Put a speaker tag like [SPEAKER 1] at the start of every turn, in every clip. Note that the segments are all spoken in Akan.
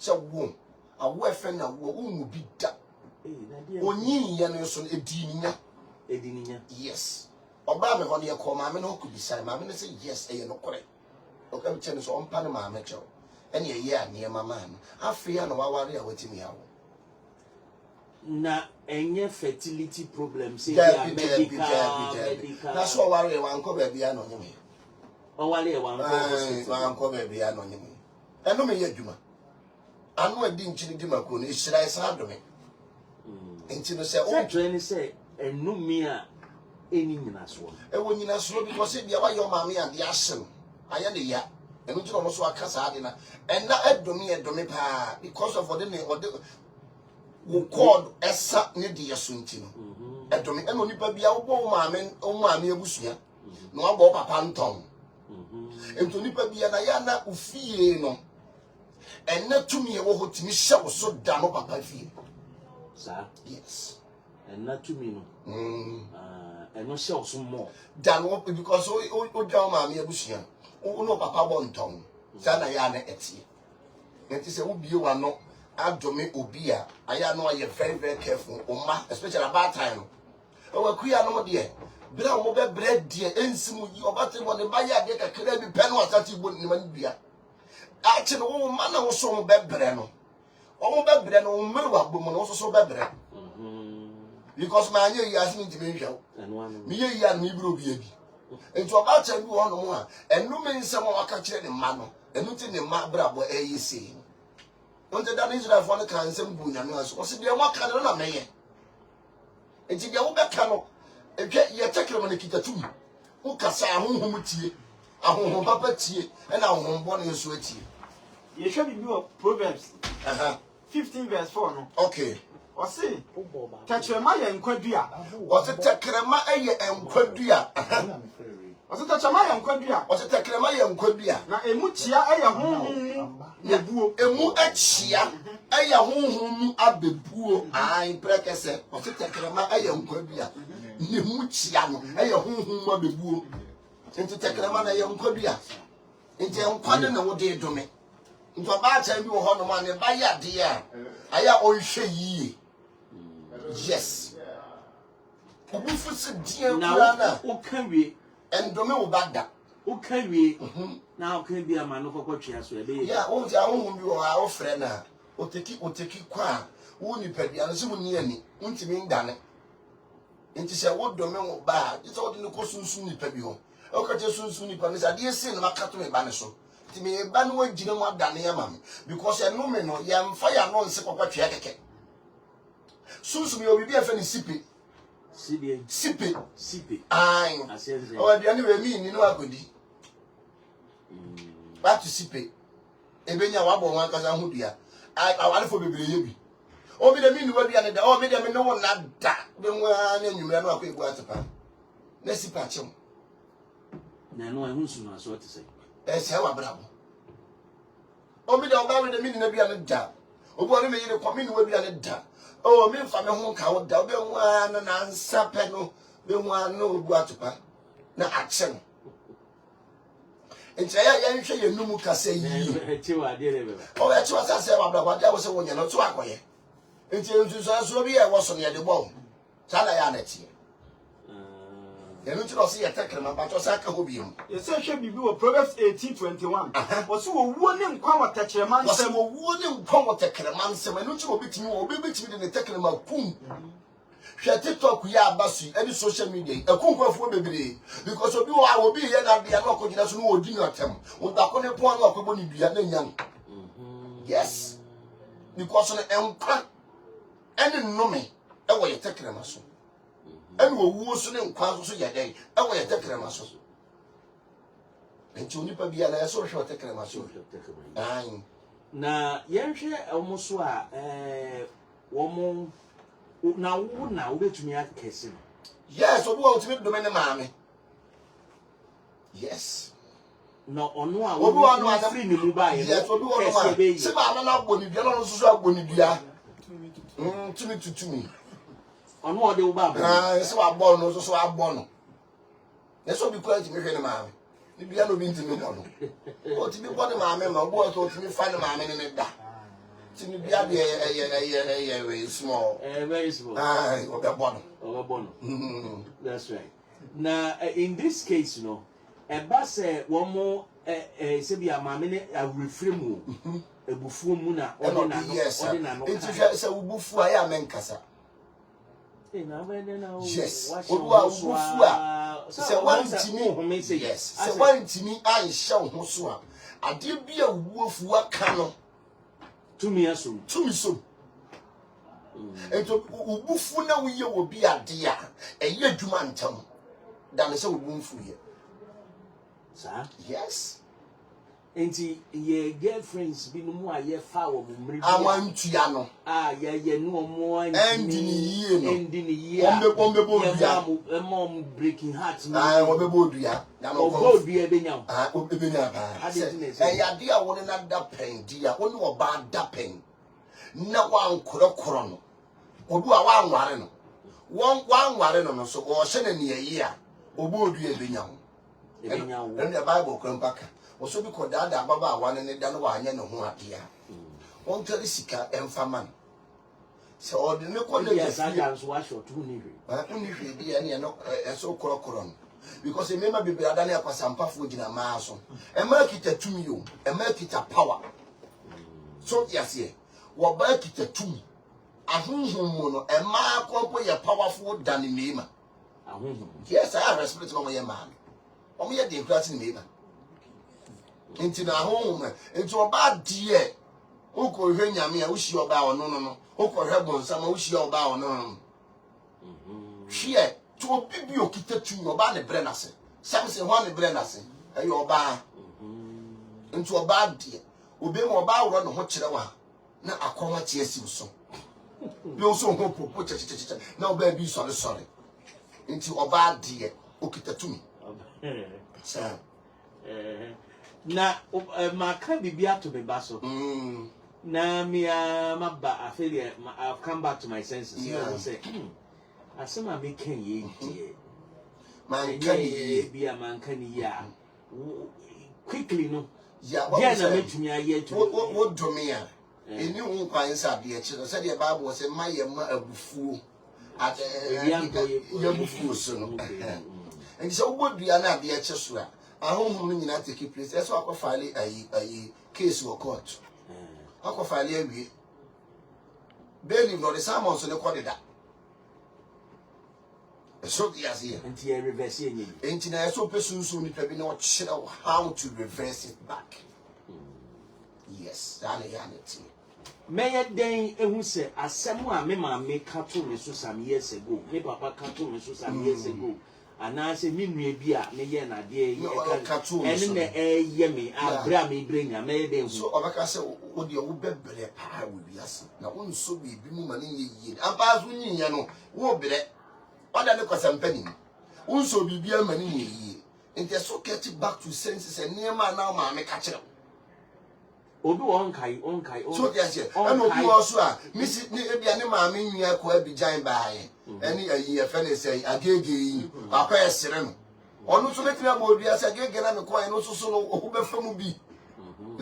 [SPEAKER 1] so wo a wo fe na wo unu bi da onyi ye no so edininya yes oba me hono ye ko ma me no ku bisa ma me no say yes e no kore o ka bi chene so ompa ne ma me cho ene ye a ne mama no afia no waware a watimi yawo
[SPEAKER 2] na enye fertility problem say ya medical
[SPEAKER 1] that's what worry wan ko ba bia no nyeme
[SPEAKER 2] o wale wan ko hospital
[SPEAKER 1] wan ko ba bia no nyeme eno me yadwuma anu adi nchini di mako no ehira isa adome enti no say
[SPEAKER 2] o train say enu mi a eni nyina so
[SPEAKER 1] e wo nyina so because bia wa yo maame a de ahyem aya ne ya enu tino no so akasa ade na enna edome pa because of the wo call esa ne de yeso ntino edome eno nipa bia wo bo maame abusua no abo papa nton ento nipa bia na ya na ofie no enna tumi e wo hotimi hye wo so da no papa fie
[SPEAKER 2] sa
[SPEAKER 1] yes
[SPEAKER 2] enna tumi no eno hye wo so mo
[SPEAKER 1] da no because o dwa maame abusua o no papa bo nton sa na ya na etie enti se wo bie wa no adome obi a aya no are very very careful oma especially about time o wa kuya no de bra mo be bread de ensimu yi obate mo ne ba ya de kakra bi pe no asati bo ni man bia a che no wo ma na wo so mo be bre no o mo be bre no o mere wa gbo mo no so be bre because ma anya yi asini ntimi hwa mi ye yi an mi bro bi abi enti obate bi wo no mo a enu me nsem o aka kire ne ma no enu ti ne ma bra bo eyisi onte da Israel for no kan sem bu nyame aso o se de mo ka no na meye enti de wo beka no ehwe ye tekere mo ne kitatumi wo kasa ahonhom tie ahonhom papa tie na ahonhom bo ne so atie
[SPEAKER 3] ye hwe bi o Proverbs 15 verse 4 no
[SPEAKER 1] okay
[SPEAKER 3] o se tekrema ye nkwadua
[SPEAKER 1] o se tekrema eye nkwadua
[SPEAKER 3] o se tekrema ye nkwadua
[SPEAKER 1] o se tekrema ye nkwadua
[SPEAKER 3] na emu chia eye honhom nebuo
[SPEAKER 1] emu achia eye honhom abebuo ai prekese o se tekrema eye nkwadua ne mu chia no eye honhom abebuo enti tekrema na ye nkwadua enti nkwade na wo de dome enti ba cha bi wo ho no ma ne ba ya de a aya o hwe yiye yes obufu se die kura na
[SPEAKER 2] o kan wie
[SPEAKER 1] endome wo bada
[SPEAKER 2] o kan wie na o kan bi ama no kokotwe aso ebe
[SPEAKER 1] ya o ja honhom bi wo a o frɛ na oteki kwa wo nipa bia no se mo ni ani ntimi ndane enti se wo dome wo ba ite wo de ne ko sunsun nipa bi ho o ka je sunsun nipa ne sa de ese na makato me ba ne so ti me ba no wagina mo adane ya mam because eno me no ya mfa ya no nse kokotwe keke sunsun me obi bi afa ni sipe ai o bia ni we mi ni no akodi ba tu sipe ebenya wa bo wan kasa ho dua awale fo bebre ye bi o bi de mi ni wa dua ne da o me de me no na da be nwa na nwumre no akwa atepa na sipa chem
[SPEAKER 2] na no ehun sunu aso te se
[SPEAKER 1] se wa bravo o bi de o ba we de mi ni na dua ne da o bo me yire ko mi ni wa dua ne da o mi fa me ho ka wo da be nwa na nsape no be nwa no ogu atepa na achem enti ya nhwe ye numu kasa yi
[SPEAKER 2] eti wa de le beba
[SPEAKER 1] o eti wa sase wa bla kwa wo se wonya no to akoye enti ntu so bi e wo so ne de bo sala ya na ti ye no tiro se ye tekrema ba to sa ka ho bi mu
[SPEAKER 3] ye se hwe bibi wo Proverbs 18:21 wo so wo wuo ne nkwa wa tekrema nsem
[SPEAKER 1] wo wuo ne nkwa wa tekrema nsem no tiro bitimi wo bitimi de ne tekrema kum hwe TikTok ya abasu any social media ekunkwafo bebre because obi wo obi ye na bia na okogina so no odi ni atem undako ne pon na okogbo ni bia na nyam yes because no enkwa ene nnome e wo ye tekrema so ene wo wuo so ne nkwa so ye den e wo ye tekrema so enti onipa bia na so hwe tekrema so ai
[SPEAKER 2] na yenhwe omuso a wo na wo na wo betumi akese
[SPEAKER 1] yes obi wa otimi do me ne maame yes
[SPEAKER 2] no ono a
[SPEAKER 1] obi wa no
[SPEAKER 2] free ni mu ba ye
[SPEAKER 1] yes obi wa no ma se ba na agboni bia no so agboni bia tumi
[SPEAKER 2] ono o de wo ba
[SPEAKER 1] se wa gbo no so agbo no yes obi ko ati me hwe ne maame ni bia no bi ntimi no no o ti bi ko ne maame ma gbo to otimi fa ne maame ne da timi bia de small.
[SPEAKER 2] Very small. That's right. Now, in this case, you know, a bus one more say be a mammy a reframe a bufumuna or
[SPEAKER 1] yes. It's a bufu I am in casa. Yes. So one to me, say yes. So one to me, I shall Hosua. I did be a wolf what canoe.
[SPEAKER 2] To me, so.
[SPEAKER 1] And to Ubufuna, we will be a dear, a year to mantum. Than so womb for you.
[SPEAKER 2] Sir?
[SPEAKER 1] Yes.
[SPEAKER 2] And ye girlfriends be no more ye foul.
[SPEAKER 1] I want to yano.
[SPEAKER 2] Ye no more
[SPEAKER 1] and in the year.
[SPEAKER 2] On the board, a mom breaking hearts.
[SPEAKER 1] I want the board, yeah.
[SPEAKER 2] Now, board be a binyam.
[SPEAKER 1] I said, I dear one another pain, dear, one more bad dapping. No one could have chrono. Or do a one warren. One warren so or send in a year. Obo du ebinyam and the Bible come back also because that baba one and then one no ho ade a won tell sika emfa so all the no call
[SPEAKER 2] yes I can wash your two nibi
[SPEAKER 1] unihwe bi ene no so korokoro no because remember be brother na kwasampa fo gina ma so e ma kita tumi yo e ma kita power so yes here wo ba kita tumi ahunhum mu no e ma kwampo ye powerful than me. Yes, I have respect for my man. Omo ye dey class ni me ba. Enti na home, enti oba die. Oko hwe nyame a ushi oba ono no. Oko hwe bonsam a ushi oba ono no. Hwe to obi bi okita tu oba ne bre na se. Samson ho ne bre na se. Ayo oba. Enti oba die. Obi mo oba woro no ho kire wa. Na akoma tie si so. Bi o so ho popo che. Na oba bi sorry. Into oba die okitatumi sir
[SPEAKER 2] na ma ka bibia to be baso na me maba afeli I've come back to my senses. I say asema me kan ye die
[SPEAKER 1] man kan ye
[SPEAKER 2] bia man kan ya quickly no
[SPEAKER 1] yeah
[SPEAKER 2] na metumi aye to
[SPEAKER 1] what do me eni hu kwan sa de kire so de Bible say maye ma abufuo at yabufuo so no and so obodua na de eche so a ahonhom nyina take place eso akofale ayi case wo court akofale awie beli no the sermon so ne kodeda so the asia
[SPEAKER 2] enti reverse enyi
[SPEAKER 1] enti na eso pesunsu ni tabi na o kire how to reverse it back. Yes, that is it.
[SPEAKER 2] May den ehu se asem a me ma me ka to me so some years ago. Me papa ka to me so some years ago. Ana se me nua bi a me ye na de e ka ene na ye me abra me brenya me den hu.
[SPEAKER 1] So obaka se wo de wo bebre pa wo biase. Na wo nso bi mu ma ne ye. Ampa so nyinya no wo bre. Oda ne kwasampani. Wo nso bi bia ma ne ye. Enti so get back to senses and near ma na ma me ka kire.
[SPEAKER 2] Obi on kai
[SPEAKER 1] so yes and obi also a misi ni ebia ne ma me nwia ko abijan baaye eni ayi efe ne say agege yi akwa esere no onu so betira ma obi asa agege na me ko no so no ohu be famu bi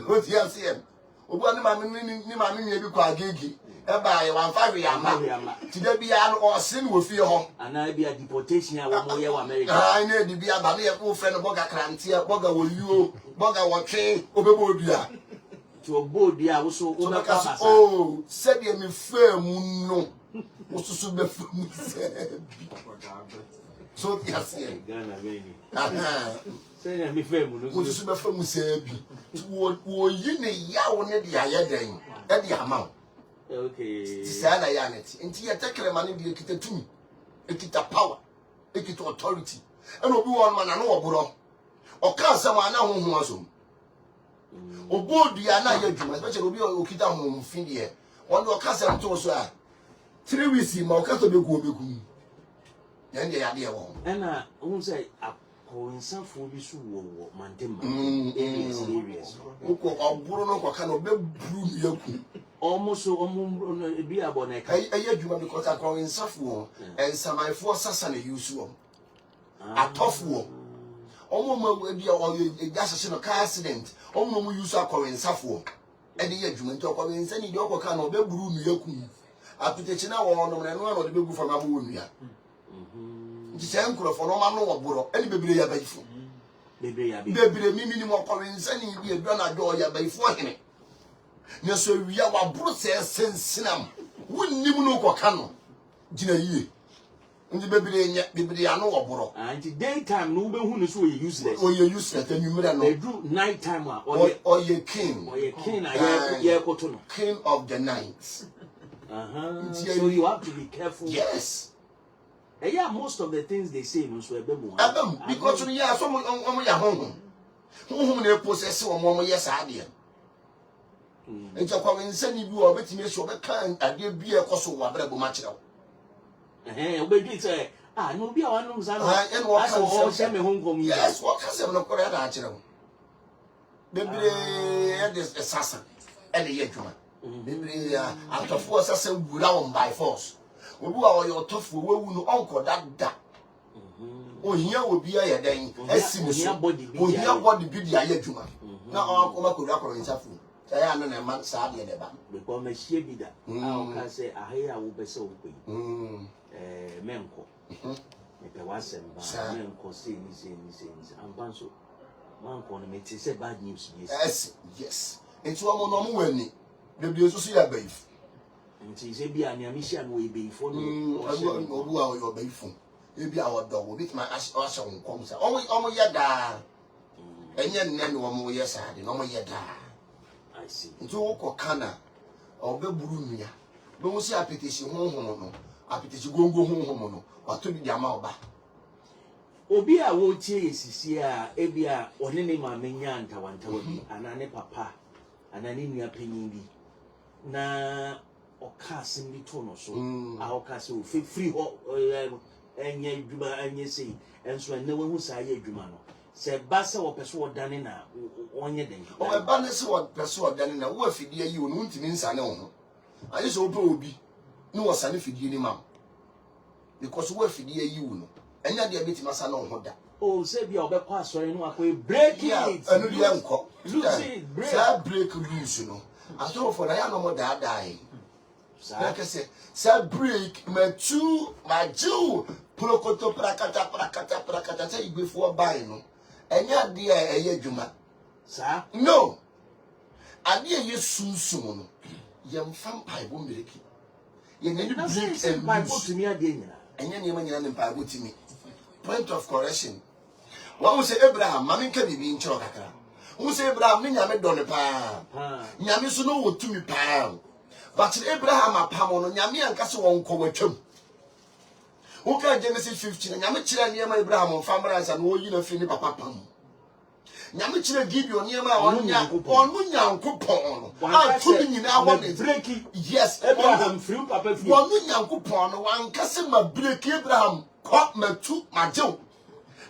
[SPEAKER 1] what you see em obi ani ma me ni ma me nwia bi ko agege e baaye wan fa we ama ti da bia no o se ni wo fie ho
[SPEAKER 2] ana bia deportation a wo mo ye wa America
[SPEAKER 1] na di bia ba ne wo fe no boga krantia boga wo yuo boga wo twe obebo obi a
[SPEAKER 2] to body a wo so wo be ka
[SPEAKER 1] oh said ye me fam no wo so be fam so yes ye
[SPEAKER 2] Ghana baby
[SPEAKER 1] say
[SPEAKER 2] ye me fam no
[SPEAKER 1] wo so be fam say bi wo yi ne ya wo ne dia ye den e dia ma
[SPEAKER 2] okay
[SPEAKER 1] say na ya net nti ye tekere ma ne dia kita tumi ekita power ekita authority and obi won ma na no oboro o ka asem ana honhom asom obodua na ya dwuma especially obi okita honhom fin de won do ka asem to so a 3 weeks ma o ka so be ku yan de ya de wo
[SPEAKER 2] na won say akoinsafo bi so wo mandema areas
[SPEAKER 1] ko oburo no ko ka no be bru yaku
[SPEAKER 2] almost no bi abona ka
[SPEAKER 1] ya dwuma because akoinsafo ensamaifo sasa na yusu atofo omo ma bi o gasese no car accident omo mu use akorensafo e de ye adwuma nti okwa nsa ni de okoka na obeburu nu yakum apitechi na wo no na no na de begu fa na bo nua nti se nkurofo no ma no woboro e ni bebire ya bayifo bebire mimi ni mo kwa nsa ni bi edwa na do ya bayifo hene na so wiya wa buru se sensinam wonnim no koka no gina yie ndi bebire anu woboro
[SPEAKER 2] anti daytime no be hu no so ye useless
[SPEAKER 1] anumira no
[SPEAKER 2] do night time
[SPEAKER 1] or ye king
[SPEAKER 2] ye koto no
[SPEAKER 1] king of the night
[SPEAKER 2] so you have to be careful.
[SPEAKER 1] Yes.
[SPEAKER 2] Yeah, most of the things they say no so ebemu
[SPEAKER 1] because you are some ya home na possess omo yes ade nti kwa nsani bi o betimi so be kan ade bi e koso wa brabo ma kire
[SPEAKER 2] obedi say no bi a wanum sa no aso se me honkom
[SPEAKER 1] yes what can say no kore da kire bebire e de sasa ele ye djuma bebire ya atofo sasa wura on by force obu a oyo tofo wewu no onko dada ohia obi aye dan asim so ohia body bi dia ye djuma na onko makuru akoro nsafu ya na na man sa de ba
[SPEAKER 2] because me hie bi da o ka say ahe a wo be se wo pe menko me pe wasem ba menko say ni ampanso manko no me ti say bad news
[SPEAKER 1] yes enti wo mo no mo wani bebie so ya baif
[SPEAKER 2] nti se bi ani amisia no e beifo no
[SPEAKER 1] obu a yo baifo e bi a wodo wo bit ma asha nkom sa omo ye da enye nne no mo ye sa de no mo ye da
[SPEAKER 2] I see
[SPEAKER 1] nti wo ko kana obeburu nua be wo si apetisi honhom no apetisi gongo honhom no wato bi ama oba
[SPEAKER 2] obi a wo tie esisi a ebi a one ne ma menya ntawantawa bi anane papa anane nua panyin bi na oka simbi to no so a oka se o free ho enye adwuma enye sei enso ene wo hu sa ye adwuma no se ba se wo pese wo dane na onye den
[SPEAKER 1] o ba ne se wo pese wo dane na wo afidie yi wo no ntimi nsane wo ho ayi so ope obi ni wo sane fidie ni mam because wo afidie yi wo no enya de abeti masa na wo ho da
[SPEAKER 2] o se bia obekwa asore no akwa break it
[SPEAKER 1] anu de enko
[SPEAKER 2] break
[SPEAKER 1] sa break rules no aso for na ya no mo da dai like I say break my two my jew prokoto prakata say before buy no enya de eye dwuma
[SPEAKER 2] sa
[SPEAKER 1] no ade ye sunsun no ye mfam paibo mereki ye nani break and
[SPEAKER 2] paibo timi ade nyina
[SPEAKER 1] enya ne manyina ne paibo timi point of correction one say Abraham mami nka bibi nchiro kakra one say Abraham ni nyame dole pa nyame so no wotumi pa but Abraham apamo no nyame anka se won ko watwam who can Genesis 15 nyame kire ne ma Abraham famra ansa no yi na fi ni papa pam nyame kire Gideon ne ma onu nyankopon no a to bi nyina ho ne
[SPEAKER 2] break
[SPEAKER 1] yes
[SPEAKER 2] Abraham free papa free
[SPEAKER 1] onu nyankopon no wanka se ma break Abraham ko matu majew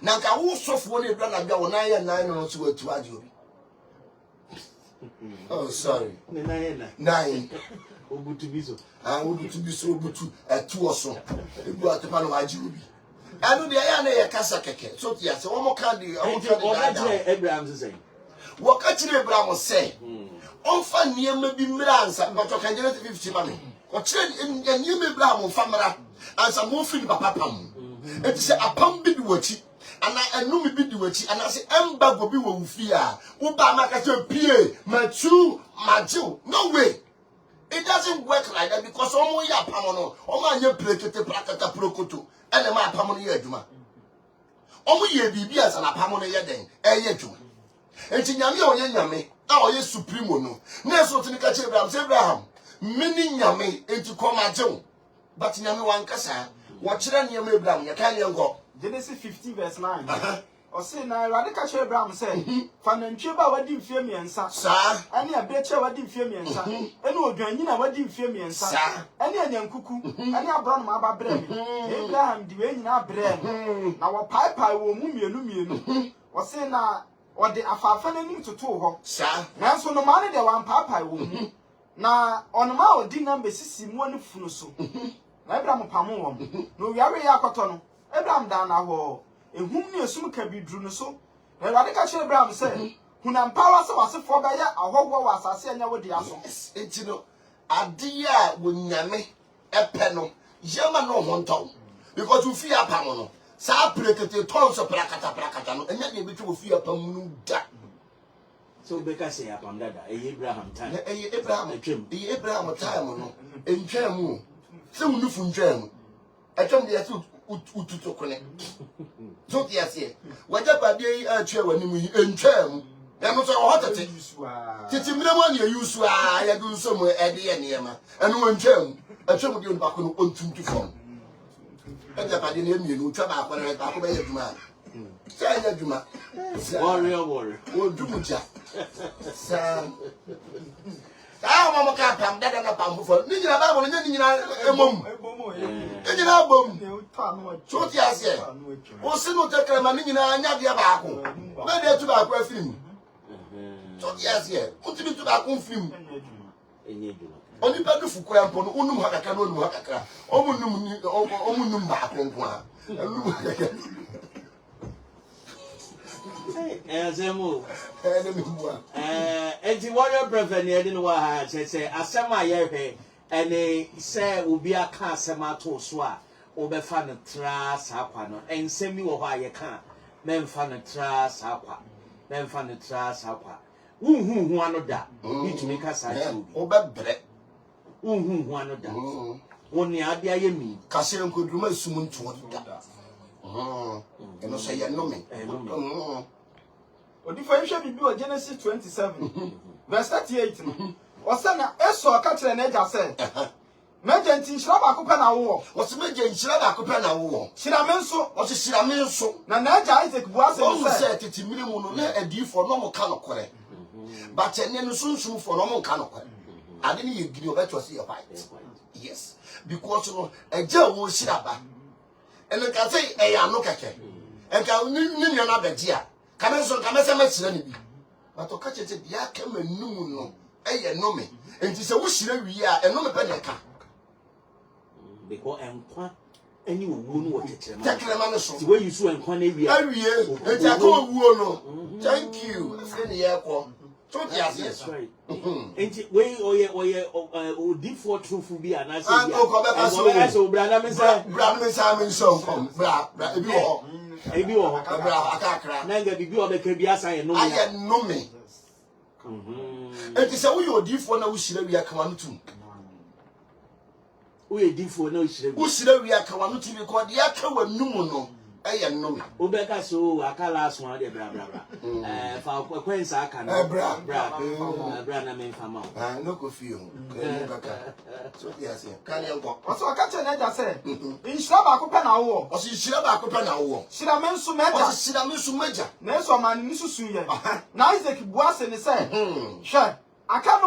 [SPEAKER 1] na ka wo sofo ne bra na bia wona ye nan no so watu ade obi oh sorry nine
[SPEAKER 2] obutu biso
[SPEAKER 1] obutu etu oso ebu atepa no aji obi anu de ya na ye kasa keke so ti ase wo mo kan de
[SPEAKER 2] Abraham say
[SPEAKER 1] wo ka kire Abraham say onfa niema bi mira ansa but o kan Genesis 50 ma me o kire niema Abraham fa mara ansa mo fi papa pam enti se apam bi di wachi ana enumi bi di wachi ana se emba go bi wo wufi a wo ba ma ka se pie matu majiu no way. It doesn't work like that because omo ya pamono omo anye plekete prakata prokoto ene ma pamono ye adwuma omo ye bibi asa na pamono ye den eye adwuma enti nyame onye nyame a oye supremo no na so tini ka che Abraham mini nyame enti koma jew but nyame wankasa wo kire ne nyame Abraham ye kan ye ngo
[SPEAKER 3] Genesis 50 verse 9 o say na Awurade ka che Abraham say fa nantwie ba wadi mfie miensa
[SPEAKER 1] sa
[SPEAKER 3] ane abeche wadi mfie miensa ene odwannyina wadi mfie miensa ane anyankuku ane abron ma aba brɛ me Abraham di we nyina brɛ me na wo paipai wo mu mienu o say na ode afafa nanim toto ho
[SPEAKER 1] sa
[SPEAKER 3] nanso no ma ne de wan paipai wo mu na onoma odi na mbesisi mu ani funu so na Abraham pamo wo no wiare ya akoto no Abraham da na ho ehum ne esum ka bidru no so na Awurade ka kire Abraham say hunam power so wasefo ba ya ahogwo wa asase anya wodi aso
[SPEAKER 1] enti no ade a wonyame epe no yema no honton because you feel apam no sa prekete ton so prakata no enya de betwe ofi apam no da
[SPEAKER 2] so beka say apam dada Abraham time
[SPEAKER 1] Abraham time no entwam se unufu ntwam atwam de yase ututo kone so de yase waja ba de atwa wani mu entwam ya no so hotete titi mremo na yusu a ya du so mu ede ye niema enu ntwam atwam de onba ko no ontuntu fom eja ba de ne mienu twa ba akwa na ba ko be yaduma sa yaduma
[SPEAKER 2] warrior
[SPEAKER 1] odumuja sa mama ka pam dada na pam fo ni nyina ba bo ni nyina emom nyina bom so ti ase o se no tekra ma ni nyina anya dia ba ko na dia tu ba ko afim so ti ase o ti bi tu ba ko film oni ba du fukura mpo no onum hakaka no onum hakaka omunum ba ko nko a onum hakaka
[SPEAKER 2] Zemo. Enti warrior brother ne de no wa ha say asem a ye hwe ene say obi aka asem ato so a obefa no tra sakwa no ensemi wo ha ye ka memfa no tra sakwa memfa no tra sakwa hu ano da bitumi ka sa chi obi
[SPEAKER 1] obebre
[SPEAKER 2] hu ano da woni ade aye mi
[SPEAKER 1] kase nkodruma sum nto da eno say ye no me
[SPEAKER 3] Odifo yehwe bibi o Genesis 27 verse 38 no. Osana eso aka kire na eja se. Meje nti nshira ba kopa na wo.
[SPEAKER 1] Wose meje nshira ba kopa na wo.
[SPEAKER 3] Shira me nso,
[SPEAKER 1] wose shira me nso.
[SPEAKER 3] Na Isaac bua se
[SPEAKER 1] no se titi miri mu no na adifo no mo ka no kore. But ene no sunsun fo no mo ka no kore. Ade ne ye giri obeto se ye white. Yes. Because no eja wo shira ba. Ene ka say e ya no keke. Enka ni na beji a. Kameso ma sira ni bi but o ka chete bia ka manum no eye nome enti se wo sira wi a enome pe ne ka
[SPEAKER 2] because enkwa eni owu no wo tetere
[SPEAKER 1] ma no so
[SPEAKER 2] ti we yusu enkwa na wi
[SPEAKER 1] awie enti aka owu no thank you se ni ye ko so yes
[SPEAKER 2] right enti we oye odifo trufu bi anase
[SPEAKER 1] bi a ko be ka so
[SPEAKER 2] bra na me say
[SPEAKER 1] me so kom bra ebi wo
[SPEAKER 2] ebi wo
[SPEAKER 1] bra akakra
[SPEAKER 2] na nga bibi obeka bi asan no
[SPEAKER 1] aye no me enti se wo yodifo na wo shira wi aka wanu tum
[SPEAKER 2] wo yodifo na
[SPEAKER 1] wo shira wi aka wanu tum ko de aka wanum no eye no me
[SPEAKER 2] obeka so akala aso ade bra fa kwensa aka no bra na me fama
[SPEAKER 1] no ko fio kaka so yes kan yanko
[SPEAKER 3] oso aka che na eja se nshira ba kopa na wo
[SPEAKER 1] oso nshira ba kopa na wo
[SPEAKER 3] shira me nso meja
[SPEAKER 1] oso shira me nso meja
[SPEAKER 3] na eso ma ni susu ye na Isaac bua se ne se hwe aka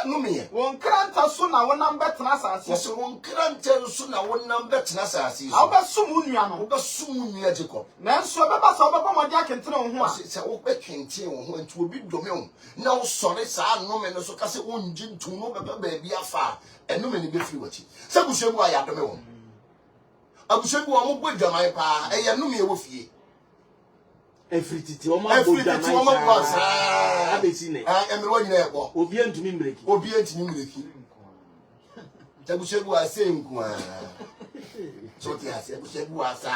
[SPEAKER 3] no me won kranta so na wonam betena asase
[SPEAKER 1] so won kranta so na wonam betena asase so
[SPEAKER 3] obesum nua no
[SPEAKER 1] obesum nua Jacob
[SPEAKER 3] na nso beba so beba modi akentene wo ho a
[SPEAKER 1] se wo bekente wo ho nti obi dome wo na wo sore saa no me no so ka se wonji ntum no beba ba bia fa eno me ne be firi wachi se bushegu a ya dome wo abushegu wo mo bodwaman pa eye no me e wo fie
[SPEAKER 2] Efrititi o ma bo sa abesi ne
[SPEAKER 1] emiro nyina eko
[SPEAKER 2] obi antumi mbreki
[SPEAKER 1] tabushegu ase nku a so ti ase tabushegu asa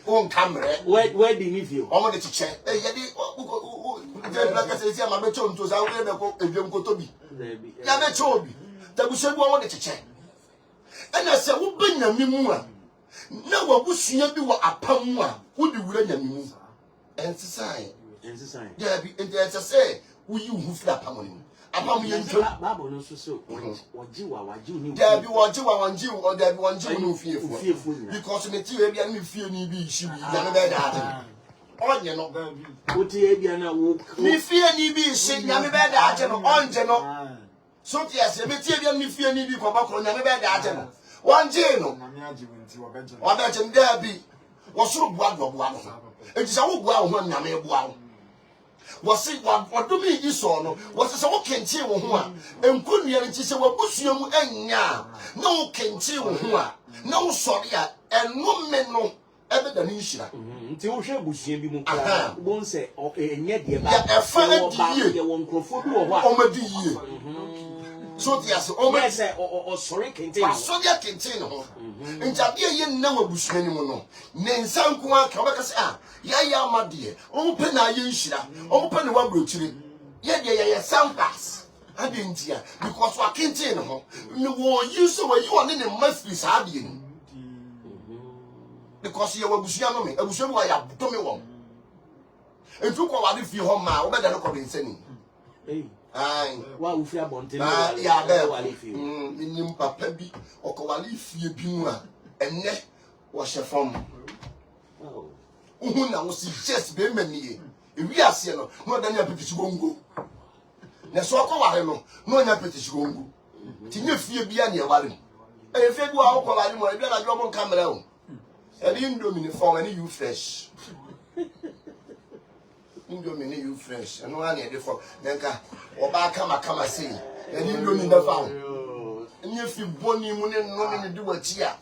[SPEAKER 1] on camera
[SPEAKER 2] where di ni view
[SPEAKER 1] omo de chiche ye di je bla ka se si ama be cho nto sa wo be ko edwem ko tobi ya be cho obi tabushegu omo de chiche ena se wo be nyame mu a na wo busua bi wo apam mu a wo di wura nyame mu ensisai yeah be enter say we you who feel apam ni apam ye ntwe
[SPEAKER 2] babo no so waji ni
[SPEAKER 1] yeah be waji or there be wanji no fiefo because me ti we bia ni fie ni bi hyi bi ya me be da onye no
[SPEAKER 2] oti e bia na wo
[SPEAKER 1] ni fie ni bi hyi ya me be da age no onje no so ti ase me ti e bia ni fie ni bi ko ba ko ya me be da age no wanje no
[SPEAKER 3] na me age wenti wo beje
[SPEAKER 1] wa be je da bi wo suru bua do bua no enti sa wo bua wo na me bua wo wo si wa odumi iso no wo se wo kentie wo ho a enkonua nti se wo busua mu anya na wo kentie wo ho a na wo sori a eno me no ebe da ni nhira
[SPEAKER 2] nti wo hwe busua bi mu kra wo nse enye de ba
[SPEAKER 1] ya efa adi
[SPEAKER 2] ye won krofo bi wo ho a
[SPEAKER 1] omadi yie so ti ase omadi
[SPEAKER 2] say o sorry kente
[SPEAKER 1] so dia kente no njabe ye nna wa busua ni mu no ne nsanko aka obeka se ya amade o pe na ye nhira o pe ne wa brochire ye de ye sampas adentia because wa kente no ho ne wo use wa you on ne mafi sa ade ni because ye wa busua no me abusua bi wa ya to me wo entu ko wa de fi ho ma wo be da no ko be nsani ai
[SPEAKER 2] wa wo fi abonte no
[SPEAKER 1] ya be nim papa bi okowale fie bi mu a enne wo shefom uhu na wo si just be manie ewi ase no no da nya petichi gongo na so okowale no nya petichi gongo ti nya fie bi a na e wale e fie bi wa okowale mo e bi na jo mo camera o e indomie form ani you fresh indomie you fresh and one e dey for nenka oba kama say e indomie na fa ni fi boni mu ne no ne di wachi a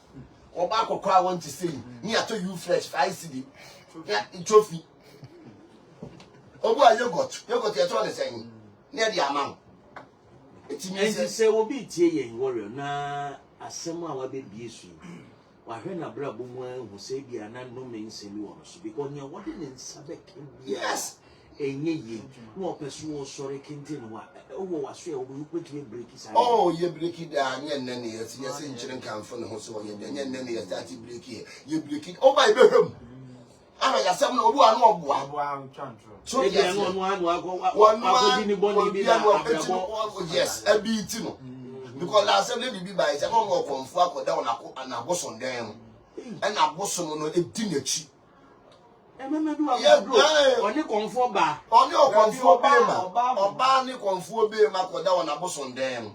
[SPEAKER 1] oba kokwa want to say ni ato you fresh 5 cd ya trophy obu a yogurt e to ne say ni e di amount
[SPEAKER 2] etimi say obi tie yen warrior na asem a wa be biesu wahwe na brabo mu hu say bia na no me nsemi wo so because ne wode ne nsabe ken
[SPEAKER 1] yes
[SPEAKER 2] enye ye no opeso wo sorry kente no wa wo waso e wo kwetime break isa
[SPEAKER 1] ye break da nye nne ne yes yes nchire nkanfo ne ho so wo ye nye nne ne yes ati break ye break o ba be hwem ana ya sem no obu anu oboa
[SPEAKER 2] so yes no akọ di ni boni bi na
[SPEAKER 1] yes abi ti no because last time they be by say come konfu akoda na boson den and aboson no edi nachi
[SPEAKER 2] emema bi wa bro oni konfu ba
[SPEAKER 1] oni konfu be ma oba ni konfu be ma akoda na boson den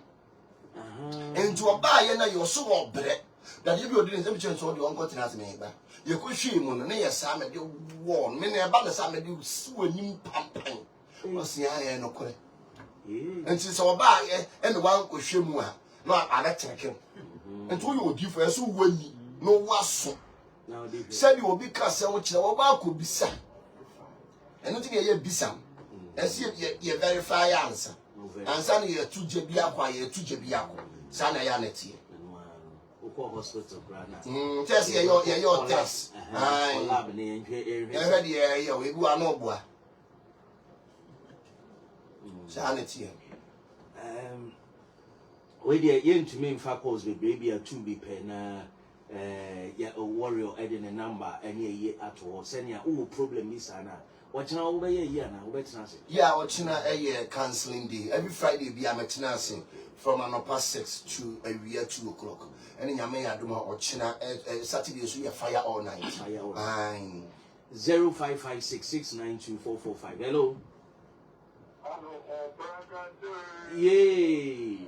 [SPEAKER 1] enti oba ye na yo so obre that you be odin say chance so de on continent me ba ye ko hwe mu no na ye sa me de won me na ba na sa me de su anim pampan o si aye no kore enti so oba ye ene wan ko hwe mu a no ada cheke enti wo odi fo so wani no waso said you obi ka se wo kire wo ba ko bisa eno ti ye bisa esi ye verify answer answer no ye tuje bi akwa ye tuje bi akwa sana ya netie
[SPEAKER 2] uko hospital brana
[SPEAKER 1] test ye your test ai
[SPEAKER 2] lab ne nhwe
[SPEAKER 1] ehwe de ye we bu anu oboa sana netie
[SPEAKER 2] we dey yentumi mfa calls be baby a 2 be pe na ya warrior edin a number any ye at all senia wo problem is ana wachina wo be ye na wo betina se
[SPEAKER 1] yeah wachina counseling day every Friday be am tina se from an past 6 to a year 2 o'clock and nyame ya doma wachina Saturday so ya fire all night
[SPEAKER 2] 0556692445 hello
[SPEAKER 4] yeah.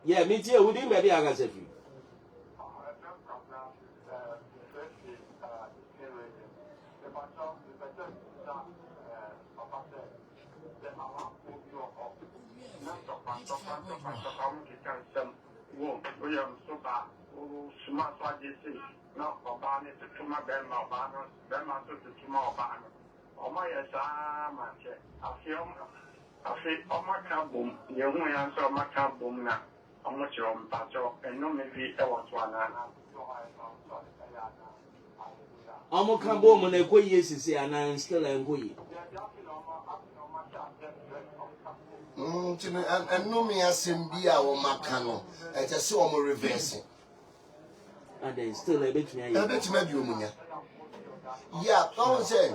[SPEAKER 2] Yeah, me too. We didn't maybe I got you. Omo kambo mo na koyi sisi ana still enkoyi.
[SPEAKER 1] Tino eno me asem bi a wo maka no e te se wo mo reverse
[SPEAKER 2] And then still a bit me ayi.
[SPEAKER 1] E bit me bi omunya. Yeah, don't say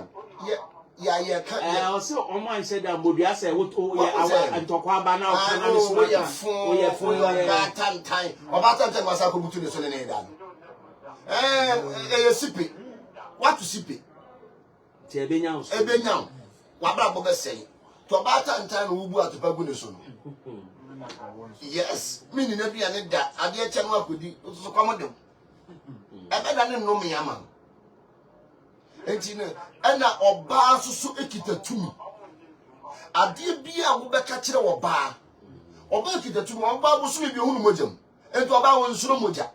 [SPEAKER 1] yeah ka
[SPEAKER 2] I say omo an say that bodua say wo ya antokwa aba na o kana ni so
[SPEAKER 1] we ya fun that time obatan wasa ko butu ne so ne da sipi what to sipi
[SPEAKER 2] ti ebenya
[SPEAKER 1] wa bra bo be say to obatan no wubu atopa gu ne so no yes me ni na bia ne da ade che no akodi so kwamodem ebe da ne no me ama enti ne ana oba susu ekita tumi ade bia wo be ka kire wo ba oba ekita tumi oba busumi bi hunu mojam enti oba won suro moja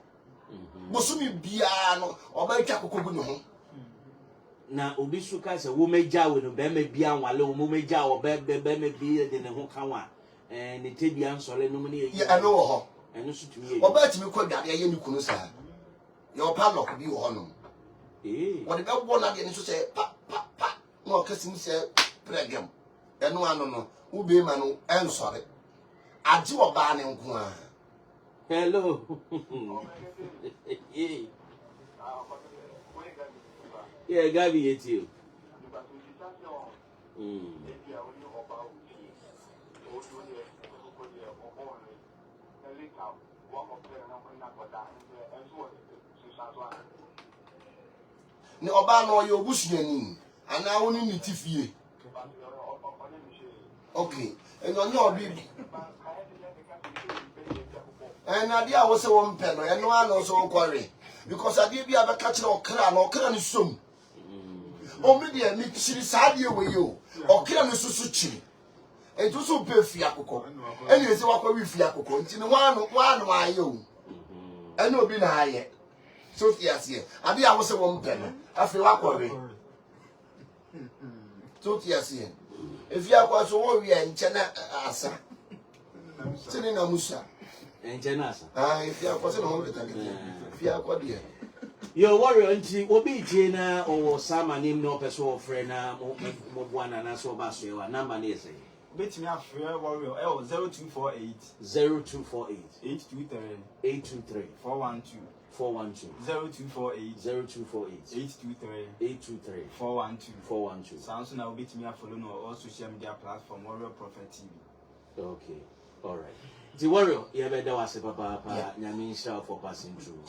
[SPEAKER 1] busumi bia no oba etwa kokogu ne ho
[SPEAKER 2] na obi suka se wo meja we no be me bia nwale wo meja wo be me bi de ne ho kan wa ne tebia nsole no ne
[SPEAKER 1] ye eno wo ho
[SPEAKER 2] eno so tumi ye
[SPEAKER 1] oba timi kwa dwade ye ni kunu sa ye opa lock bi wo ho no wo de be bo na de ni so se pa no kasim se pregam eno ano no wo be ma no ensore age wo ba ne nko a
[SPEAKER 2] hello yeah Gabi it's you
[SPEAKER 1] ni oba no ye obusuani ana woni ni tifie okay enyo nya obi na dia wo se wo mpe no eno ano so kware because ade bia be ka kire okra na okra ni som o me dia mi kiri saade we yo okra ni susu kiri ento so pe fi akoko eni ese wakwa wi fi akoko nti ni wanu aye o eno obi na aye so tiase ade a wo se wo mpe no afi wakware so tiase efi akwa so wo wi enche na asa tini na musa
[SPEAKER 2] enjenasa
[SPEAKER 1] if you are person who if you are quite
[SPEAKER 2] yo warrior nti obi tie na o sama nim no person of friend na mo bwana na so ba so ya number na ese
[SPEAKER 3] betimi afre warrior 0248 823 412 0248 412 sounds na betimi follow no all social media platform Warrior Prophet TV.
[SPEAKER 2] Okay, all right. The warrior, you better was a papa, nyamisha for passing through.